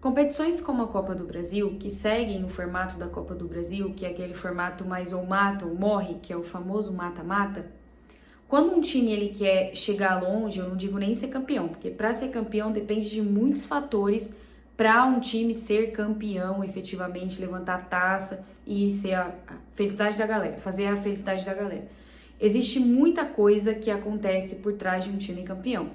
Competições como a Copa do Brasil, que seguem o formato da Copa do Brasil, que é aquele formato mais ou mata ou morre, que é o famoso mata-mata, quando um time ele quer chegar longe, eu não digo nem ser campeão, porque para ser campeão depende de muitos fatores para um time ser campeão, efetivamente levantar a taça e ser a felicidade da galera, fazer a felicidade da galera. Existe muita coisa que acontece por trás de um time campeão.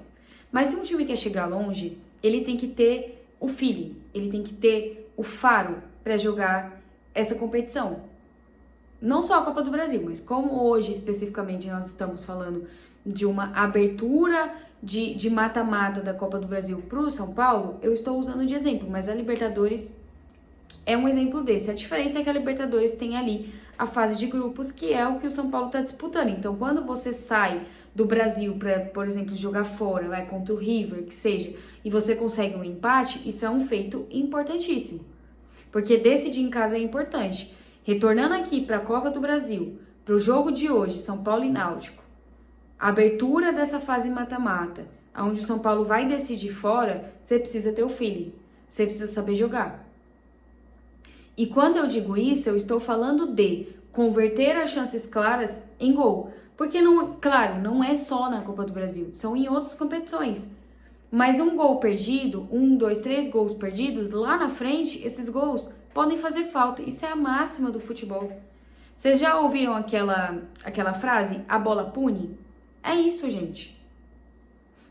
Mas se um time quer chegar longe, ele tem que ter o feeling, ele tem que ter o faro para jogar essa competição. Não só a Copa do Brasil, mas como hoje especificamente nós estamos falando de uma abertura de mata-mata da Copa do Brasil para o São Paulo, eu estou usando de exemplo, mas a Libertadores é um exemplo desse. A diferença é que a Libertadores tem ali a fase de grupos, que é o que o São Paulo está disputando. Então, quando você sai do Brasil para, por exemplo, jogar fora, vai contra o River, que seja, e você consegue um empate, isso é um feito importantíssimo. Porque decidir em casa é importante. Retornando aqui para a Copa do Brasil, para o jogo de hoje, São Paulo e Náutico, a abertura dessa fase mata-mata, onde o São Paulo vai decidir fora, você precisa ter o feeling, você precisa saber jogar. E quando eu digo isso, eu estou falando de converter as chances claras em gol. Porque, não, claro, não é só na Copa do Brasil, são em outras competições. Mas um gol perdido, 1, 2, 3 gols perdidos, lá na frente, esses gols podem fazer falta. Isso é a máxima do futebol. Vocês já ouviram aquela frase, a bola pune? É isso, gente.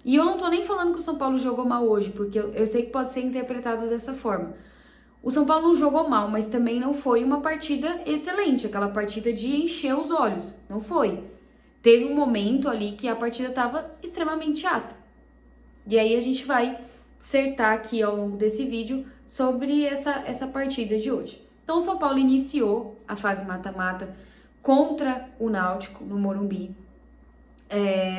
E eu não tô nem falando que o São Paulo jogou mal hoje, porque eu sei que pode ser interpretado dessa forma. O São Paulo não jogou mal, mas também não foi uma partida excelente, aquela partida de encher os olhos. Não foi. Teve um momento ali que a partida estava extremamente chata. E aí a gente vai dissertar aqui ao longo desse vídeo sobre essa partida de hoje. Então o São Paulo iniciou a fase mata-mata contra o Náutico no Morumbi.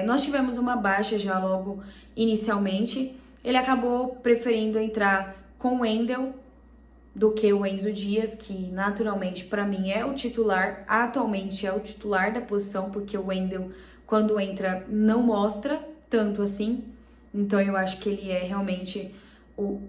Nós tivemos uma baixa já logo inicialmente. Ele acabou preferindo entrar com o Wendel do que o Enzo Dias, que naturalmente para mim é o titular, atualmente é o titular da posição, porque o Wendel, quando entra, não mostra tanto assim. Então eu acho que ele é realmente o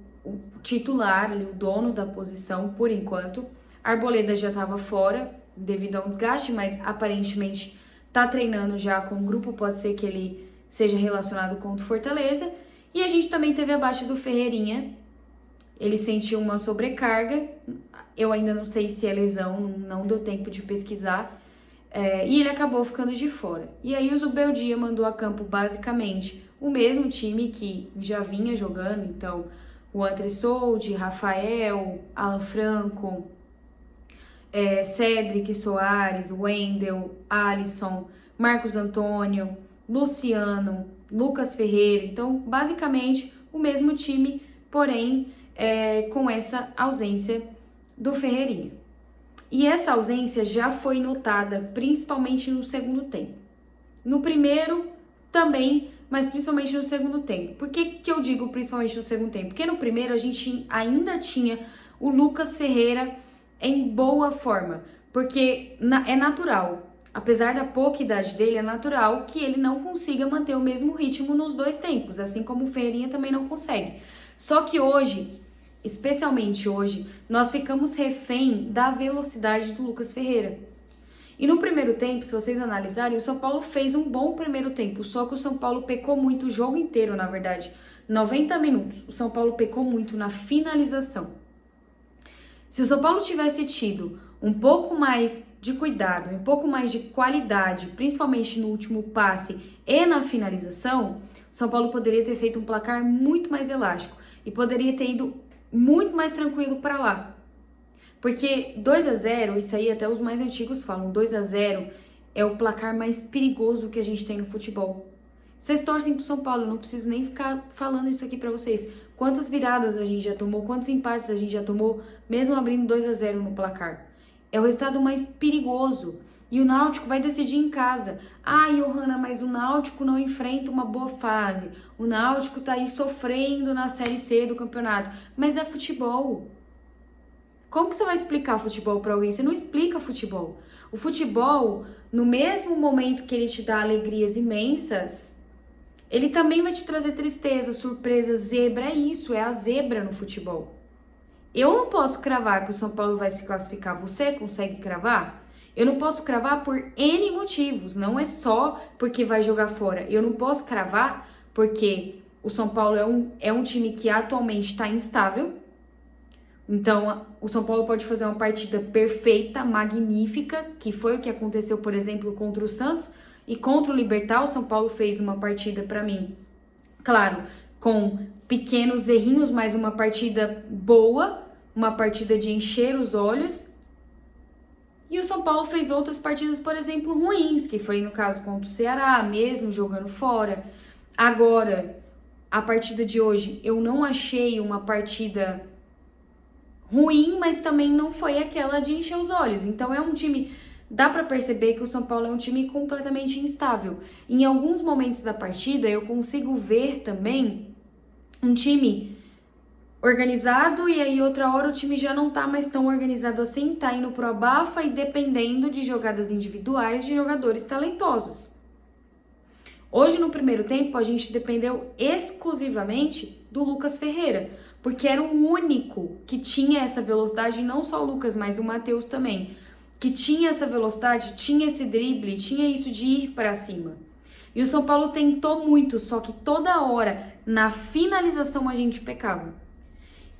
titular, o dono da posição por enquanto. Arboleda já estava fora devido a um desgaste, mas aparentemente tá treinando já com o grupo, pode ser que ele seja relacionado com o Fortaleza. E a gente também teve a baixa do Ferreirinha. Ele sentiu uma sobrecarga, eu ainda não sei se é lesão, não deu tempo de pesquisar, e ele acabou ficando de fora. E aí o Zubeldia mandou a campo basicamente o mesmo time que já vinha jogando, então o André Soldi, Rafael, Alan Franco, Cedric Soares, Wendel, Alisson, Marcos Antônio, Luciano, Lucas Ferreira, então basicamente o mesmo time, porém com essa ausência do Ferreirinha. E essa ausência já foi notada principalmente no segundo tempo. No primeiro também, mas principalmente no segundo tempo. Por que eu digo principalmente no segundo tempo? Porque no primeiro a gente ainda tinha o Lucas Ferreira em boa forma. Porque é natural, apesar da pouca idade dele, é natural que ele não consiga manter o mesmo ritmo nos dois tempos, assim como o Ferreirinha também não consegue. Só que hoje, especialmente hoje, nós ficamos refém da velocidade do Lucas Ferreira. E no primeiro tempo, se vocês analisarem, o São Paulo fez um bom primeiro tempo, só que o São Paulo pecou muito o jogo inteiro, na verdade. 90 minutos, o São Paulo pecou muito na finalização. Se o São Paulo tivesse tido um pouco mais de cuidado, um pouco mais de qualidade, principalmente no último passe e na finalização, o São Paulo poderia ter feito um placar muito mais elástico e poderia ter ido muito mais tranquilo para lá. Porque 2-0, isso aí até os mais antigos falam, 2-0 é o placar mais perigoso que a gente tem no futebol. Vocês torcem pro São Paulo, eu não preciso nem ficar falando isso aqui para vocês. Quantas viradas a gente já tomou, quantos empates a gente já tomou, mesmo abrindo 2-0 no placar. É o resultado mais perigoso. E o Náutico vai decidir em casa. Ah, Johanna, mas o Náutico não enfrenta uma boa fase. O Náutico tá aí sofrendo na Série C do campeonato. Mas é futebol. Como que você vai explicar futebol para alguém? Você não explica futebol. O futebol, no mesmo momento que ele te dá alegrias imensas, ele também vai te trazer tristeza, surpresa, zebra. É isso, é a zebra no futebol. Eu não posso cravar que o São Paulo vai se classificar. Você consegue cravar? Eu não posso cravar por N motivos. Não é só porque vai jogar fora. Eu não posso cravar porque o São Paulo é um time que atualmente está instável. Então, o São Paulo pode fazer uma partida perfeita, magnífica, que foi o que aconteceu, por exemplo, contra o Santos. E contra o Libertad, o São Paulo fez uma partida, para mim, claro, com pequenos errinhos, mas uma partida boa, uma partida de encher os olhos. E o São Paulo fez outras partidas, por exemplo, ruins, que foi no caso contra o Ceará, mesmo jogando fora. Agora, a partida de hoje, eu não achei uma partida ruim, mas também não foi aquela de encher os olhos. Então é um time, dá pra perceber que o São Paulo é um time completamente instável. Em alguns momentos da partida eu consigo ver também um time organizado e aí outra hora o time já não tá mais tão organizado assim, tá indo pro abafa e dependendo de jogadas individuais de jogadores talentosos. Hoje, no primeiro tempo, a gente dependeu exclusivamente do Lucas Ferreira, porque era o único que tinha essa velocidade, não só o Lucas, mas o Matheus também, que tinha essa velocidade, tinha esse drible, tinha isso de ir para cima. E o São Paulo tentou muito, só que toda hora, na finalização, a gente pecava.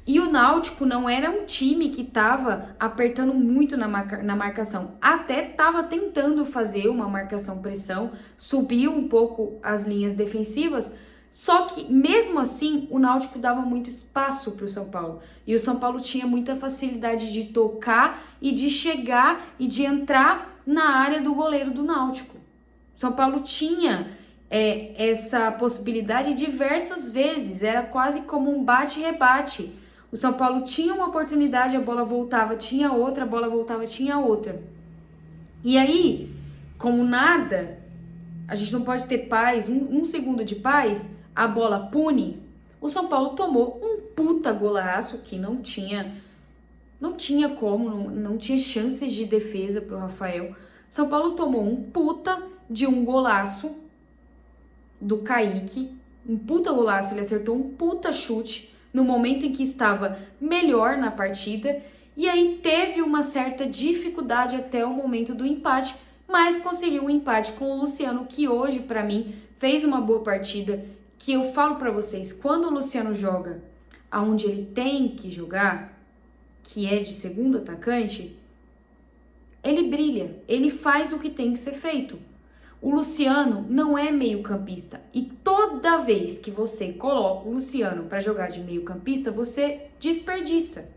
E o Náutico não era um time que estava apertando muito na marcação. Até estava tentando fazer uma marcação-pressão, subiu um pouco as linhas defensivas, só que mesmo assim o Náutico dava muito espaço para o São Paulo. E o São Paulo tinha muita facilidade de tocar e de chegar e de entrar na área do goleiro do Náutico. O São Paulo tinha essa possibilidade diversas vezes, era quase como um bate-rebate. O São Paulo tinha uma oportunidade, a bola voltava, tinha outra, a bola voltava, tinha outra. E aí, como nada, a gente não pode ter paz, um segundo de paz, a bola pune, o São Paulo tomou um puta golaço que não tinha como, não tinha chances de defesa pro Rafael. São Paulo tomou um puta de um golaço do Kaique, um puta golaço, ele acertou um puta chute, no momento em que estava melhor na partida, e aí teve uma certa dificuldade até o momento do empate, mas conseguiu um empate com o Luciano, que hoje, para mim, fez uma boa partida, que eu falo para vocês, quando o Luciano joga aonde ele tem que jogar, que é de segundo atacante, ele brilha, ele faz o que tem que ser feito. O Luciano não é meio-campista e toda vez que você coloca o Luciano para jogar de meio-campista, você desperdiça.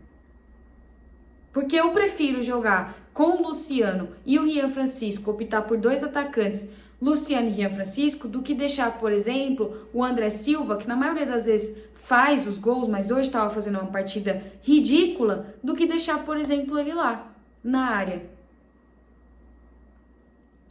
Porque eu prefiro jogar com o Luciano e o Rian Francisco, optar por dois atacantes, Luciano e Rian Francisco, do que deixar, por exemplo, o André Silva, que na maioria das vezes faz os gols, mas hoje estava fazendo uma partida ridícula, do que deixar, por exemplo, ele lá, na área.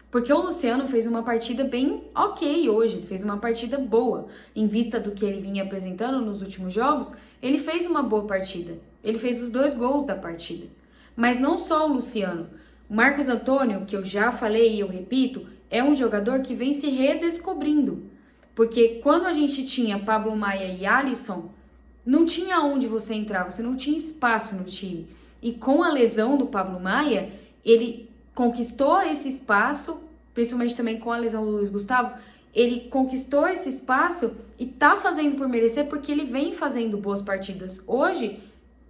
Porque o Luciano fez uma partida bem ok hoje, ele fez uma partida boa. Em vista do que ele vinha apresentando nos últimos jogos, ele fez uma boa partida. Ele fez os 2 gols da partida. Mas não só o Luciano. O Marcos Antônio, que eu já falei e eu repito, é um jogador que vem se redescobrindo. Porque quando a gente tinha Pablo Maia e Alisson, não tinha onde você entrar, você não tinha espaço no time. E com a lesão do Pablo Maia, ele conquistou esse espaço, principalmente também com a lesão do Luiz Gustavo, ele conquistou esse espaço e tá fazendo por merecer porque ele vem fazendo boas partidas. Hoje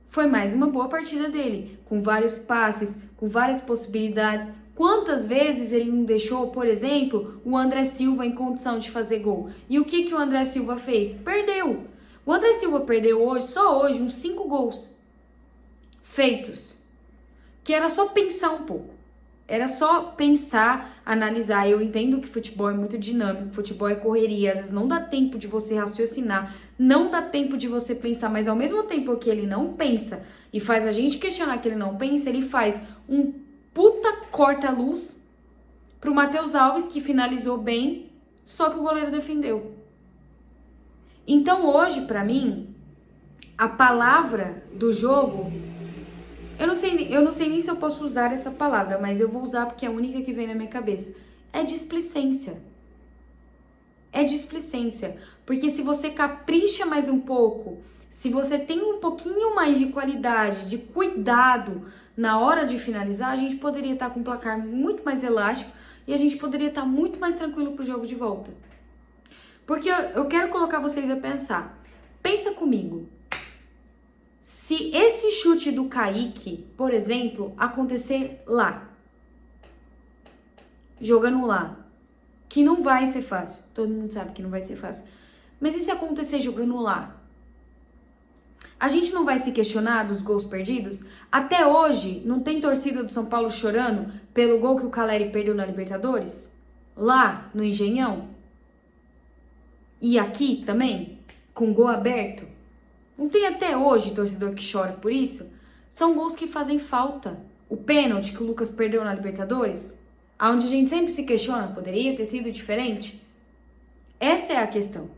foi mais uma boa partida dele, com vários passes, com várias possibilidades. Quantas vezes ele não deixou, por exemplo, o André Silva em condição de fazer gol? E o que o André Silva fez? Perdeu. O André Silva perdeu hoje, só hoje, uns 5 gols feitos, que era só pensar um pouco. Era só pensar, analisar. Eu entendo que futebol é muito dinâmico, futebol é correria, às vezes não dá tempo de você raciocinar, não dá tempo de você pensar, mas ao mesmo tempo que ele não pensa e faz a gente questionar que ele não pensa, ele faz um puta corta-luz pro Matheus Alves, que finalizou bem, só que o goleiro defendeu. Então hoje, pra mim, a palavra do jogo... Eu não sei nem se eu posso usar essa palavra, mas eu vou usar porque é a única que vem na minha cabeça. É displicência. É displicência. Porque se você capricha mais um pouco, se você tem um pouquinho mais de qualidade, de cuidado na hora de finalizar, a gente poderia estar com um placar muito mais elástico e a gente poderia estar muito mais tranquilo pro jogo de volta. Porque eu quero colocar vocês a pensar. Pensa comigo. Se esse chute do Kaique, por exemplo, acontecer lá, jogando lá, que não vai ser fácil, todo mundo sabe que não vai ser fácil, mas e se acontecer jogando lá? A gente não vai se questionar dos gols perdidos? Até hoje, não tem torcida do São Paulo chorando pelo gol que o Caleri perdeu na Libertadores? Lá, no Engenhão? E aqui também? Com gol aberto? Não tem até hoje torcedor que chora por isso? São gols que fazem falta. O pênalti que o Lucas perdeu na Libertadores, onde a gente sempre se questiona, poderia ter sido diferente? Essa é a questão.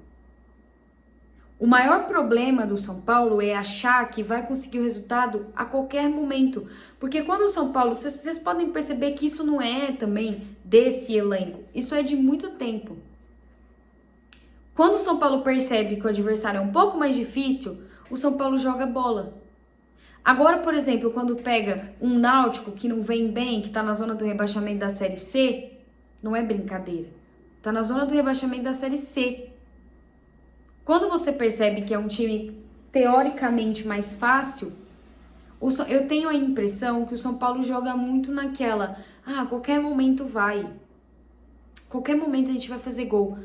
O maior problema do São Paulo é achar que vai conseguir o resultado a qualquer momento. Porque quando o São Paulo, vocês podem perceber que isso não é também desse elenco. Isso é de muito tempo. Quando o São Paulo percebe que o adversário é um pouco mais difícil, o São Paulo joga bola. Agora, por exemplo, quando pega um Náutico que não vem bem, que tá na zona do rebaixamento da Série C, não é brincadeira. Tá na zona do rebaixamento da Série C. Quando você percebe que é um time teoricamente mais fácil, eu tenho a impressão que o São Paulo joga muito naquela, a qualquer momento vai. Qualquer momento a gente vai fazer gol.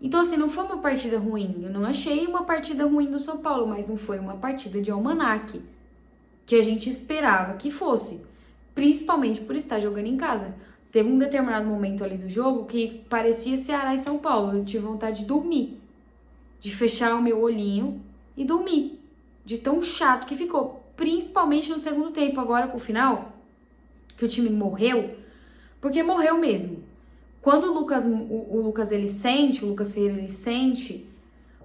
Então, assim, não foi uma partida ruim. Eu não achei uma partida ruim do São Paulo, mas não foi uma partida de almanaque que a gente esperava que fosse. Principalmente por estar jogando em casa. Teve um determinado momento ali do jogo que parecia Ceará e São Paulo. Eu tive vontade de dormir. De fechar o meu olhinho e dormir. De tão chato que ficou. Principalmente no segundo tempo, agora pro final, que o time morreu. Porque morreu mesmo. Quando o Lucas ele sente, o Lucas Ferreira ele sente,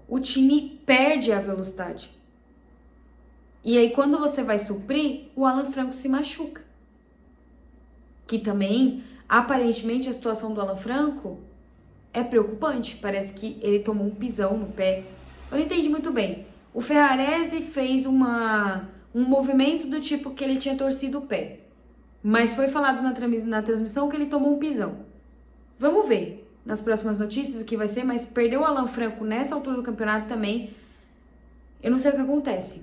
o time perde a velocidade. E aí quando você vai suprir, o Alan Franco se machuca. Que também, aparentemente, a situação do Alan Franco é preocupante. Parece que ele tomou um pisão no pé. Eu não entendi muito bem. O Ferrarese fez um movimento do tipo que ele tinha torcido o pé. Mas foi falado na transmissão que ele tomou um pisão. Vamos ver nas próximas notícias o que vai ser, mas perdeu o Alan Franco nessa altura do campeonato também. Eu não sei o que acontece.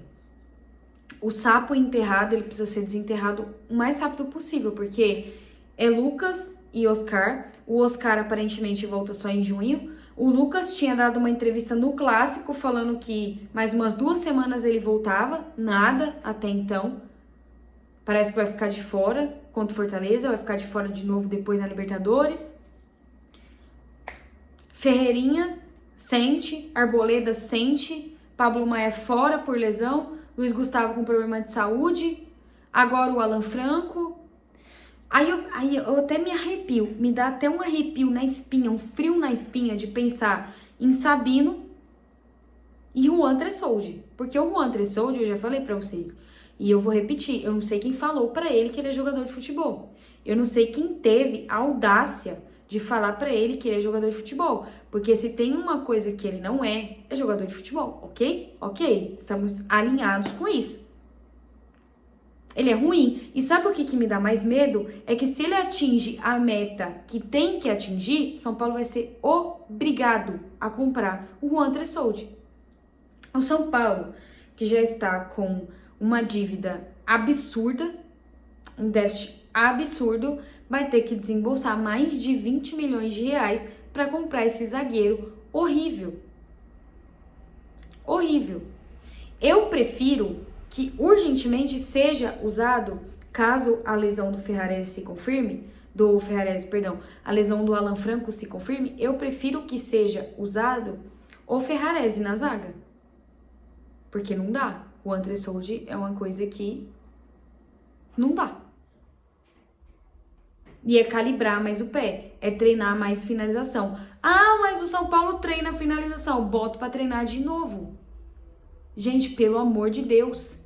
O sapo enterrado, ele precisa ser desenterrado o mais rápido possível, porque é Lucas e Oscar. O Oscar aparentemente volta só em junho. O Lucas tinha dado uma entrevista no Clássico falando que mais umas 2 semanas ele voltava. Nada até então. Parece que vai ficar de fora contra o Fortaleza, vai ficar de fora de novo depois na Libertadores. Ferreirinha sente, Arboleda sente, Pablo Maia fora por lesão, Luiz Gustavo com problema de saúde, agora o Alan Franco. Aí eu até me arrepio, me dá até um arrepio na espinha, um frio na espinha de pensar em Sabino e Juan Tressoldi. Porque o Juan Tressoldi, eu já falei pra vocês, e eu vou repetir, eu não sei quem falou pra ele que ele é jogador de futebol. Eu não sei quem teve a audácia de falar pra ele que ele é jogador de futebol. Porque se tem uma coisa que ele não é jogador de futebol, ok? Ok, estamos alinhados com isso. Ele é ruim. E sabe o que me dá mais medo? É que se ele atinge a meta que tem que atingir, São Paulo vai ser obrigado a comprar o Juan Tressoldi. O São Paulo, que já está com uma dívida absurda, um déficit absurdo, vai ter que desembolsar mais de 20 milhões de reais para comprar esse zagueiro horrível. Horrível. Eu prefiro que urgentemente seja usado, caso a lesão do Ferrarese se confirme, a lesão do Alan Franco se confirme, eu prefiro que seja usado o Ferrarese na zaga. Porque não dá. O André Soldi é uma coisa que não dá. E é calibrar mais o pé, é treinar mais finalização. Ah, mas o São Paulo treina finalização. Boto pra treinar de novo. Gente, pelo amor de Deus.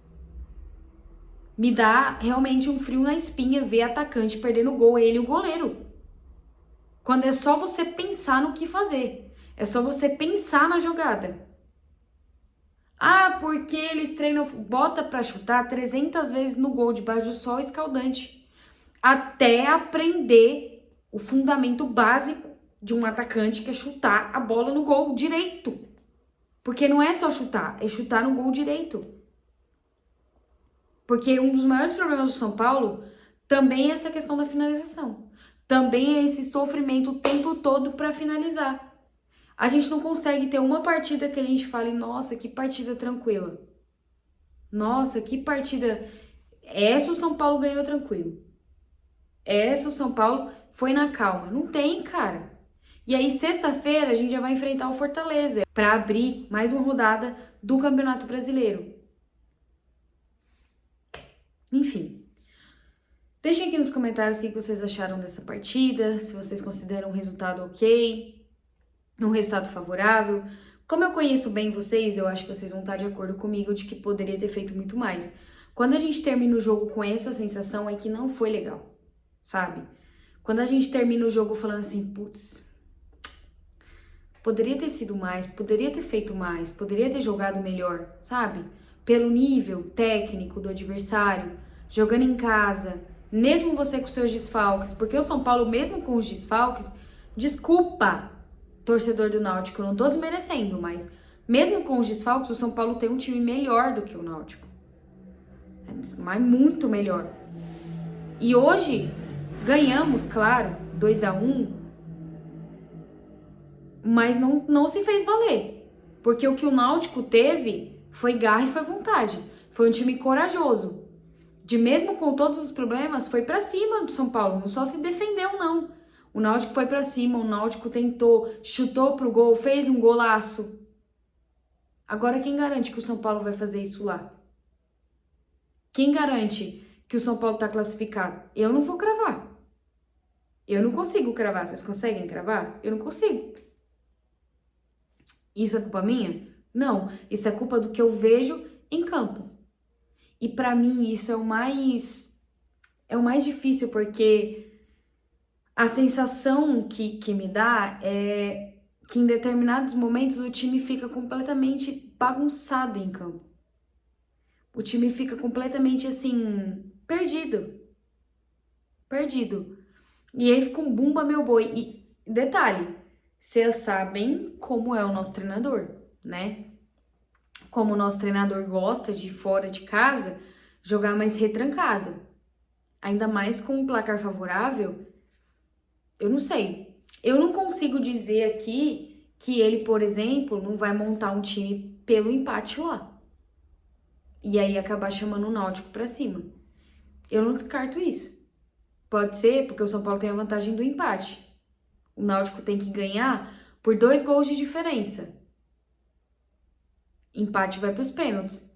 Me dá realmente um frio na espinha ver atacante perdendo gol, ele e o goleiro. Quando é só você pensar no que fazer. É só você pensar na jogada. Ah, porque eles treinam, bota pra chutar 300 vezes no gol debaixo do sol escaldante, até aprender o fundamento básico de um atacante, que é chutar a bola no gol direito. Porque não é só chutar, é chutar no gol direito. Porque um dos maiores problemas do São Paulo também é essa questão da finalização. Também é esse sofrimento o tempo todo para finalizar. A gente não consegue ter uma partida que a gente fale, nossa, que partida tranquila. Nossa, que partida. Essa o São Paulo ganhou tranquilo. Essa o São Paulo foi na calma. Não tem, cara. E aí, sexta-feira, a gente já vai enfrentar o Fortaleza para abrir mais uma rodada do Campeonato Brasileiro. Enfim. Deixem aqui nos comentários o que vocês acharam dessa partida, se vocês consideram um resultado ok, um resultado favorável. Como eu conheço bem vocês, eu acho que vocês vão estar de acordo comigo de que poderia ter feito muito mais. Quando a gente termina o jogo com essa sensação é que não foi legal, sabe? Quando a gente termina o jogo falando assim, putz, poderia ter sido mais, poderia ter feito mais, poderia ter jogado melhor, sabe? Pelo nível técnico do adversário, jogando em casa, mesmo você com seus desfalques, porque o São Paulo, mesmo com os desfalques, desculpa, torcedor do Náutico, eu não tô desmerecendo, mas mesmo com os desfalques, o São Paulo tem um time melhor do que o Náutico. Mas muito melhor. E hoje, ganhamos, claro, 2-1, mas não se fez valer. Porque o que o Náutico teve foi garra e foi vontade. Foi um time corajoso. De mesmo com todos os problemas, foi pra cima do São Paulo. Não só se defendeu, não. O Náutico foi pra cima, o Náutico tentou, chutou pro gol, fez um golaço. Agora, quem garante que o São Paulo vai fazer isso lá? Quem garante que o São Paulo tá classificado? Eu não vou cravar. Eu não consigo cravar. Vocês conseguem cravar? Eu não consigo. Isso é culpa minha? Não. Isso é culpa do que eu vejo em campo. E pra mim isso é o mais difícil, porque a sensação que me dá é que em determinados momentos o time fica completamente bagunçado em campo. O time fica completamente assim, perdido. Perdido. E aí fica um bumba meu boi. E detalhe, vocês sabem como é o nosso treinador, né? Como o nosso treinador gosta de fora de casa jogar mais retrancado. Ainda mais com um placar favorável, eu não sei. Eu não consigo dizer aqui que ele, por exemplo, não vai montar um time pelo empate lá. E aí acabar chamando o Náutico pra cima. Eu não descarto isso. Pode ser porque o São Paulo tem a vantagem do empate. O Náutico tem que ganhar por 2 gols de diferença. Empate vai para os pênaltis.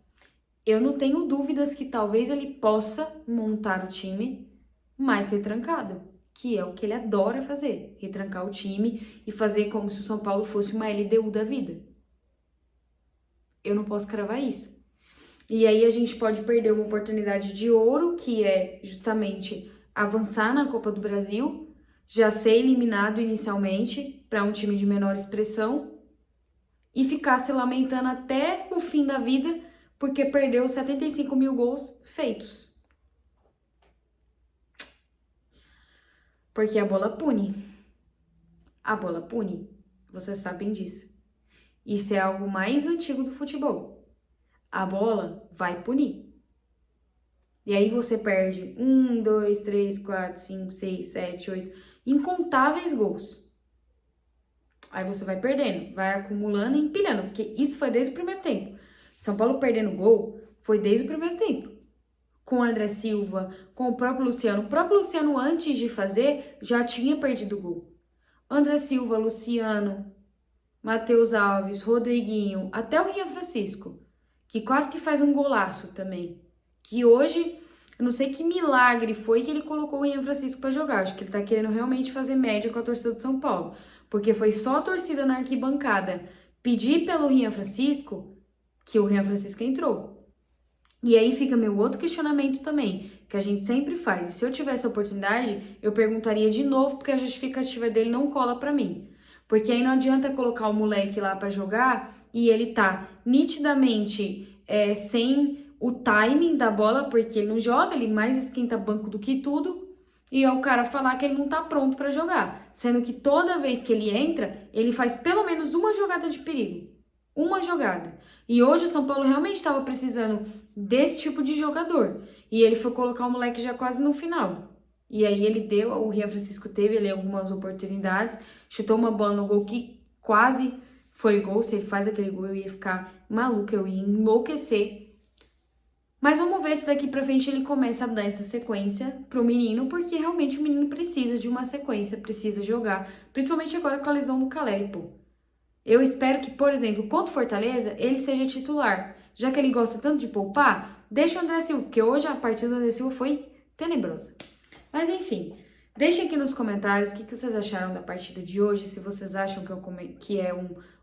Eu não tenho dúvidas que talvez ele possa montar o time mais retrancado, que é o que ele adora fazer, retrancar o time e fazer como se o São Paulo fosse uma LDU da vida. Eu não posso cravar isso. E aí a gente pode perder uma oportunidade de ouro, que é justamente avançar na Copa do Brasil, já ser eliminado inicialmente para um time de menor expressão, e ficar se lamentando até o fim da vida porque perdeu 75 mil gols feitos. Porque a bola pune. A bola pune. Vocês sabem disso. Isso é algo mais antigo do futebol. A bola vai punir. E aí você perde 1, 2, 3, 4, 5, 6, 7, 8, incontáveis gols. Aí você vai perdendo, vai acumulando e empilhando, porque isso foi desde o primeiro tempo. São Paulo perdendo gol foi desde o primeiro tempo. Com o André Silva, com o próprio Luciano. O próprio Luciano, antes de fazer, já tinha perdido gol. André Silva, Luciano, Matheus Alves, Rodriguinho, até o Rian Francisco, que quase que faz um golaço também. Que hoje, eu não sei que milagre foi que ele colocou o Rian Francisco para jogar. Acho que ele tá querendo realmente fazer média com a torcida de São Paulo. Porque foi só a torcida na arquibancada pedir pelo Rian Francisco que o Rian Francisco entrou. E aí fica meu outro questionamento também, que a gente sempre faz. E se eu tivesse a oportunidade, eu perguntaria de novo, porque a justificativa dele não cola pra mim. Porque aí não adianta colocar o moleque lá pra jogar e ele tá nitidamente sem o timing da bola, porque ele não joga, ele mais esquenta banco do que tudo, e é o cara falar que ele não tá pronto para jogar, sendo que toda vez que ele entra, ele faz pelo menos uma jogada de perigo. Uma jogada. E hoje o São Paulo realmente estava precisando desse tipo de jogador. E ele foi colocar o moleque já quase no final. E aí o Rian Francisco teve ali algumas oportunidades, chutou uma bola no gol que quase foi gol. Se ele faz aquele gol, eu ia ficar maluca, eu ia enlouquecer. Mas vamos ver se daqui pra frente ele começa a dar essa sequência pro menino, porque realmente o menino precisa de uma sequência, precisa jogar, principalmente agora com a lesão do Caleri, pô. Eu espero que, por exemplo, contra o Fortaleza, ele seja titular. Já que ele gosta tanto de poupar, deixa o André Silva, porque hoje a partida do André Silva foi tenebrosa. Mas enfim, deixem aqui nos comentários o que vocês acharam da partida de hoje, se vocês acham que é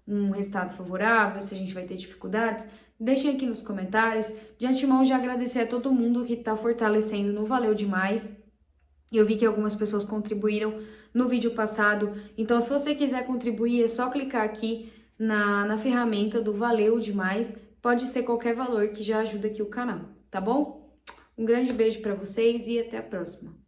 um resultado favorável, se a gente vai ter dificuldades. Deixem aqui nos comentários. De antemão, já agradecer a todo mundo que está fortalecendo no Valeu Demais. Eu vi que algumas pessoas contribuíram no vídeo passado, então se você quiser contribuir é só clicar aqui na ferramenta do Valeu Demais, pode ser qualquer valor que já ajuda aqui o canal, tá bom? Um grande beijo para vocês e até a próxima!